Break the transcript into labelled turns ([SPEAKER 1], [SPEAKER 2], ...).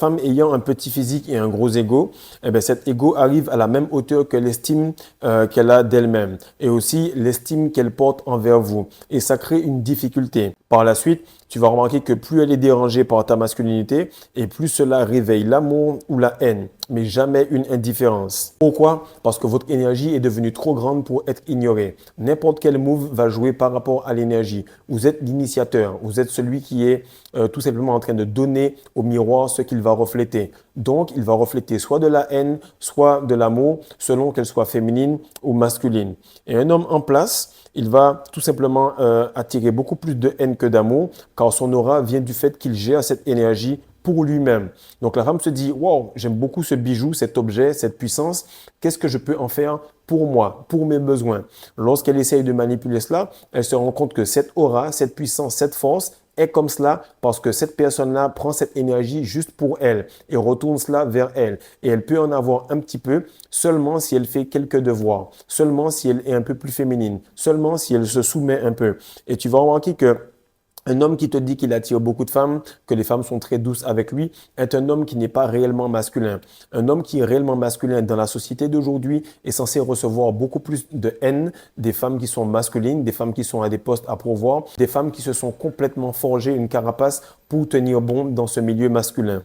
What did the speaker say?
[SPEAKER 1] Femme ayant un petit physique et un gros ego, eh bien, cet ego arrive à la même hauteur que l'estime qu'elle a d'elle-même et aussi l'estime qu'elle porte envers vous. Et ça crée une difficulté. Par la suite, tu vas remarquer que plus elle est dérangée par ta masculinité et plus cela réveille l'amour ou la haine, mais jamais une indifférence. Pourquoi? Parce que votre énergie est devenue trop grande pour être ignorée. N'importe quel move va jouer par rapport à l'énergie. Vous êtes l'initiateur, vous êtes celui qui est tout simplement en train de donner au miroir ce qu'il va refléter. Donc, il va refléter soit de la haine, soit de l'amour, selon qu'elle soit féminine ou masculine. Et un homme en place, il va tout simplement attirer beaucoup plus de haine que d'amour, car son aura vient du fait qu'il gère cette énergie pour lui-même. Donc la femme se dit, wow, j'aime beaucoup ce bijou, cet objet, cette puissance. Qu'est-ce que je peux en faire pour moi, pour mes besoins? Lorsqu'elle essaye de manipuler cela, elle se rend compte que cette aura, cette puissance, cette force est comme cela parce que cette personne-là prend cette énergie juste pour elle et retourne cela vers elle. Et elle peut en avoir un petit peu seulement si elle fait quelques devoirs, seulement si elle est un peu plus féminine, seulement si elle se soumet un peu. Et tu vas remarquer que un homme qui te dit qu'il attire beaucoup de femmes, que les femmes sont très douces avec lui, est un homme qui n'est pas réellement masculin. Un homme qui est réellement masculin dans la société d'aujourd'hui est censé recevoir beaucoup plus de haine des femmes qui sont masculines, des femmes qui sont à des postes à pourvoir, des femmes qui se sont complètement forgées une carapace pour tenir bon dans ce milieu masculin.